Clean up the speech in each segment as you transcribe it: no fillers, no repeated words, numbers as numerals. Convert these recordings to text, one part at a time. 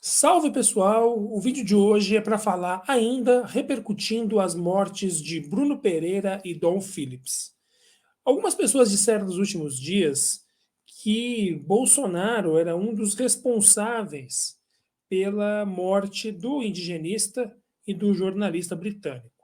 Salve pessoal, o vídeo de hoje é para falar ainda repercutindo as mortes de Bruno Pereira e Dom Phillips. Algumas pessoas disseram nos últimos dias que Bolsonaro era um dos responsáveis pela morte do indigenista e do jornalista britânico.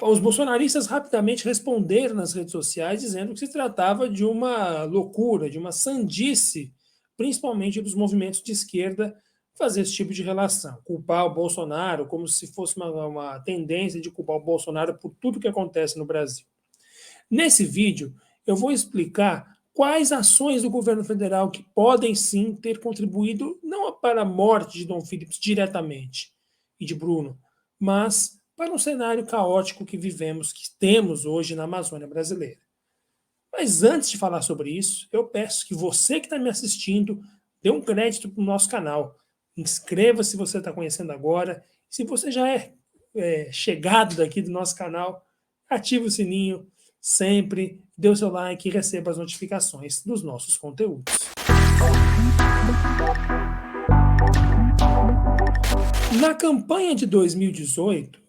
Os bolsonaristas rapidamente responderam nas redes sociais dizendo que se tratava de uma loucura, de uma sandice, principalmente dos movimentos de esquerda, fazer esse tipo de relação. Culpar o Bolsonaro como se fosse uma tendência de culpar o Bolsonaro por tudo que acontece no Brasil. Nesse vídeo, eu vou explicar quais ações do governo federal que podem sim ter contribuído não para a morte de Dom Phillips diretamente e de Bruno, mas para um cenário caótico que vivemos, que temos hoje na Amazônia brasileira. Mas antes de falar sobre isso, eu peço que você que está me assistindo dê um crédito para o nosso canal. Inscreva-se se você está conhecendo agora. Se você já é chegado daqui do nosso canal, ative o sininho sempre, dê o seu like e receba as notificações dos nossos conteúdos. Na campanha de 2018,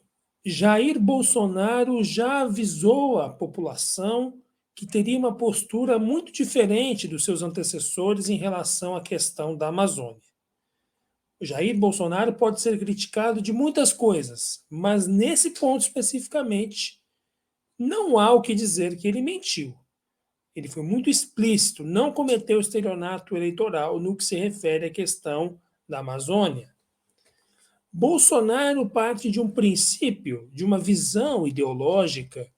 Jair Bolsonaro já avisou a população que teria uma postura muito diferente dos seus antecessores em relação à questão da Amazônia. O Jair Bolsonaro pode ser criticado de muitas coisas, mas nesse ponto especificamente, não há o que dizer que ele mentiu. Ele foi muito explícito, não cometeu estelionato eleitoral no que se refere à questão da Amazônia. Bolsonaro parte de um princípio, de uma visão ideológica,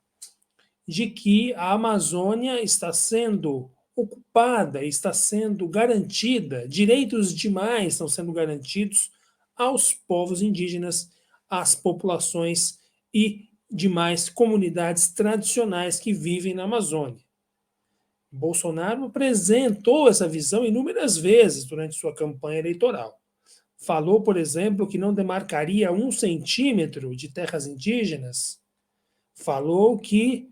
de que a Amazônia está sendo ocupada, está sendo garantida, direitos demais estão sendo garantidos aos povos indígenas, às populações e demais comunidades tradicionais que vivem na Amazônia. Bolsonaro apresentou essa visão inúmeras vezes durante sua campanha eleitoral. Falou, por exemplo, que não demarcaria 1 centímetro de terras indígenas. Falou que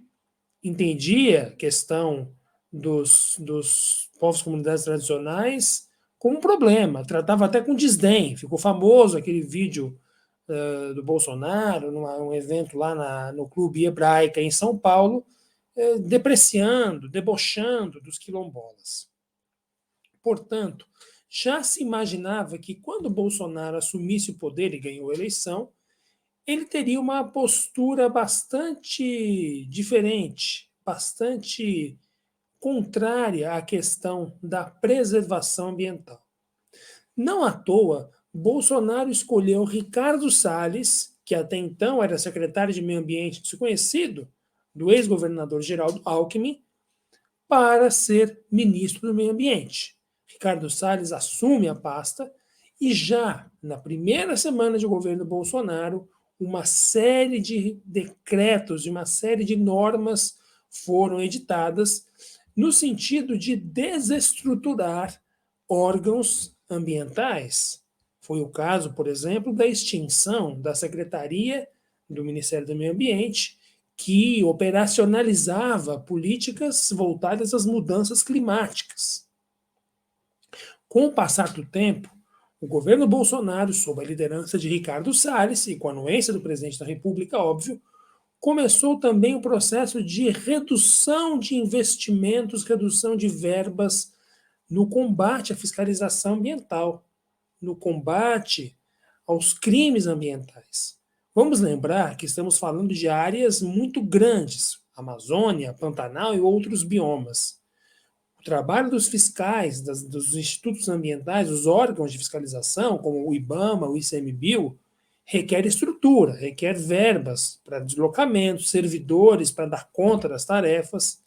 entendia a questão dos povos comunidades tradicionais como um problema, tratava até com desdém. Ficou famoso aquele vídeo do Bolsonaro, num evento lá no Clube Hebraica em São Paulo, depreciando, debochando dos quilombolas. Portanto, já se imaginava que quando Bolsonaro assumisse o poder e ganhou a eleição, ele teria uma postura bastante diferente, bastante contrária à questão da preservação ambiental. Não à toa, Bolsonaro escolheu Ricardo Salles, que até então era secretário de Meio Ambiente desconhecido, do ex-governador Geraldo Alckmin, para ser ministro do Meio Ambiente. Ricardo Salles assume a pasta e já na primeira semana de governo Bolsonaro, uma série de decretos e uma série de normas foram editadas no sentido de desestruturar órgãos ambientais. Foi o caso, por exemplo, da extinção da Secretaria do Ministério do Meio Ambiente, que operacionalizava políticas voltadas às mudanças climáticas. Com o passar do tempo, o governo Bolsonaro, sob a liderança de Ricardo Salles e com a anuência do presidente da República, óbvio, começou também o processo de redução de investimentos, redução de verbas no combate à fiscalização ambiental, no combate aos crimes ambientais. Vamos lembrar que estamos falando de áreas muito grandes, Amazônia, Pantanal e outros biomas. O trabalho dos fiscais, dos institutos ambientais, os órgãos de fiscalização, como o IBAMA, o ICMBio, requer estrutura, requer verbas para deslocamento, servidores para dar conta das tarefas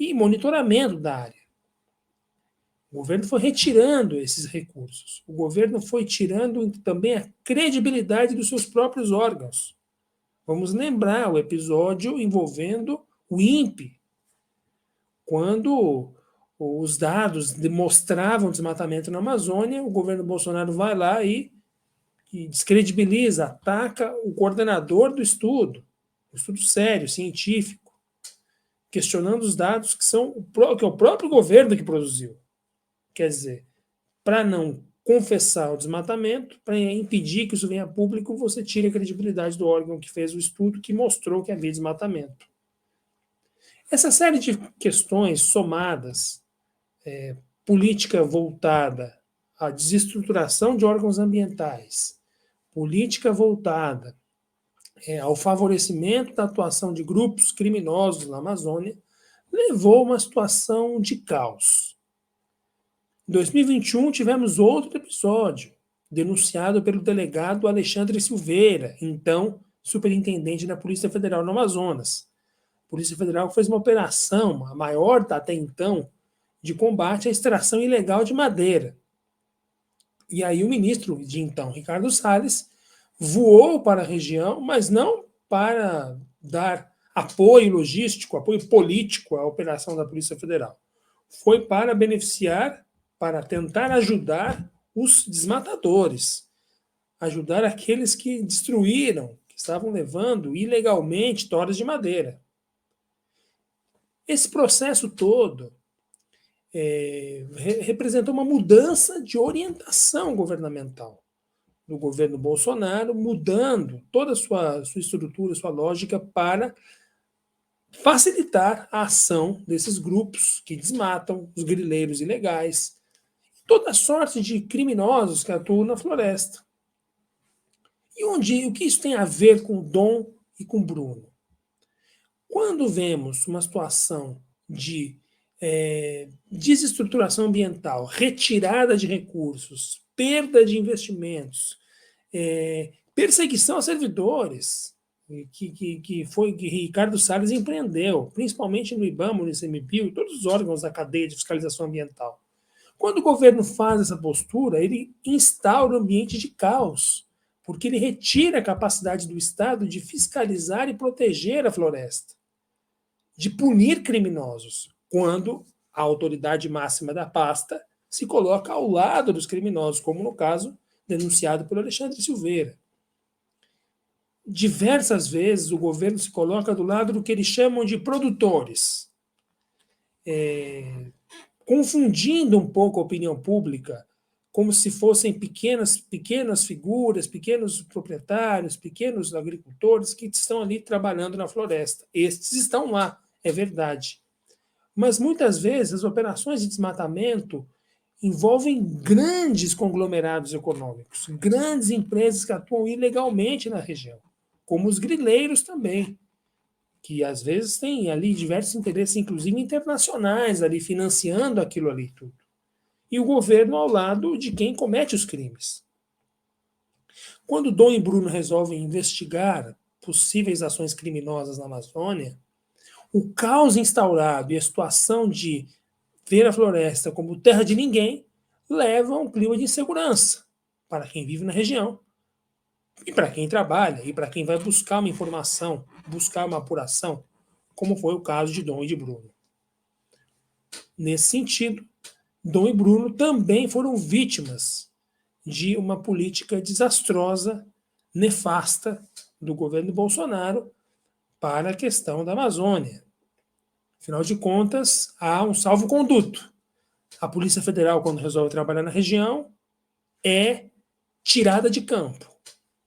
e monitoramento da área. O governo foi retirando esses recursos. O governo foi tirando também a credibilidade dos seus próprios órgãos. Vamos lembrar o episódio envolvendo o INPE, quando os dados demonstravam desmatamento na Amazônia, o governo Bolsonaro vai lá e descredibiliza, ataca o coordenador do estudo, um estudo sério, científico, questionando os dados que é o próprio governo que produziu. Quer dizer, para não confessar o desmatamento, para impedir que isso venha a público, você tire a credibilidade do órgão que fez o estudo, que mostrou que havia desmatamento. Essa série de questões somadas, política voltada à desestruturação de órgãos ambientais, política voltada ao favorecimento da atuação de grupos criminosos na Amazônia, levou a uma situação de caos. Em 2021, tivemos outro episódio, denunciado pelo delegado Alexandre Silveira, então superintendente da Polícia Federal no Amazonas. A Polícia Federal fez uma operação, a maior até então, de combate à extração ilegal de madeira. E aí o ministro de então, Ricardo Salles, voou para a região, mas não para dar apoio logístico, apoio político à operação da Polícia Federal. Foi para beneficiar, para tentar ajudar os desmatadores, ajudar aqueles que destruíram, que estavam levando ilegalmente toras de madeira. Esse processo todo representou uma mudança de orientação governamental do governo Bolsonaro, mudando toda a sua estrutura, sua lógica para facilitar a ação desses grupos que desmatam, os grileiros ilegais, toda sorte de criminosos que atuam na floresta. E o que isso tem a ver com o Dom e com o Bruno? Quando vemos uma situação de desestruturação ambiental, retirada de recursos, perda de investimentos, perseguição a servidores, que Ricardo Salles empreendeu, principalmente no IBAMA, no ICMBio e todos os órgãos da cadeia de fiscalização ambiental. Quando o governo faz essa postura, ele instaura um ambiente de caos, porque ele retira a capacidade do Estado de fiscalizar e proteger a floresta, de punir criminosos, quando a autoridade máxima da pasta se coloca ao lado dos criminosos, como no caso denunciado pelo Alexandre Silveira. Diversas vezes o governo se coloca do lado do que eles chamam de produtores, confundindo um pouco a opinião pública, como se fossem pequenas figuras, pequenos proprietários, pequenos agricultores que estão ali trabalhando na floresta. Estes estão lá, é verdade. Mas muitas vezes as operações de desmatamento envolvem grandes conglomerados econômicos, grandes empresas que atuam ilegalmente na região, como os grileiros também, que às vezes têm ali diversos interesses, inclusive internacionais, ali financiando aquilo ali tudo. E o governo ao lado de quem comete os crimes. Quando Dom e Bruno resolvem investigar possíveis ações criminosas na Amazônia, o caos instaurado e a situação de ver a floresta como terra de ninguém leva a um clima de insegurança para quem vive na região, e para quem trabalha, e para quem vai buscar uma informação, buscar uma apuração, como foi o caso de Dom e de Bruno. Nesse sentido, Dom e Bruno também foram vítimas de uma política desastrosa, nefasta, do governo Bolsonaro para a questão da Amazônia. Afinal de contas, há um salvo-conduto. A Polícia Federal, quando resolve trabalhar na região, é tirada de campo.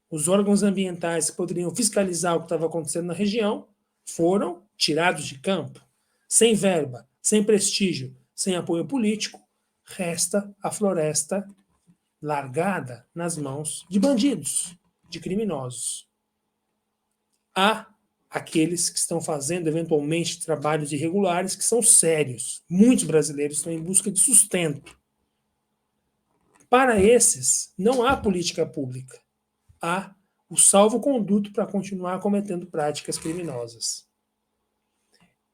Os órgãos ambientais que poderiam fiscalizar o que estava acontecendo na região foram tirados de campo. Sem verba, sem prestígio, sem apoio político, resta a floresta largada nas mãos de bandidos, de criminosos. Há aqueles que estão fazendo, eventualmente, trabalhos irregulares que são sérios. Muitos brasileiros estão em busca de sustento. Para esses, não há política pública. Há o salvo-conduto para continuar cometendo práticas criminosas.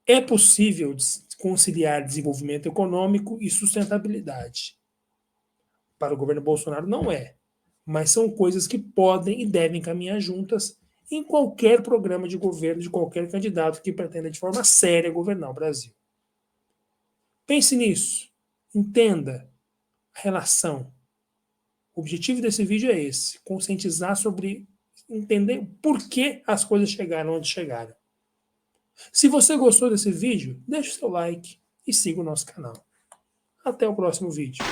É possível conciliar desenvolvimento econômico e sustentabilidade. Para o governo Bolsonaro não é, mas são coisas que podem e devem caminhar juntas em qualquer programa de governo de qualquer candidato que pretenda de forma séria governar o Brasil. Pense nisso, entenda a relação. O objetivo desse vídeo é esse, conscientizar sobre, entender por que as coisas chegaram onde chegaram. Se você gostou desse vídeo, deixe o seu like e siga o nosso canal. Até o próximo vídeo.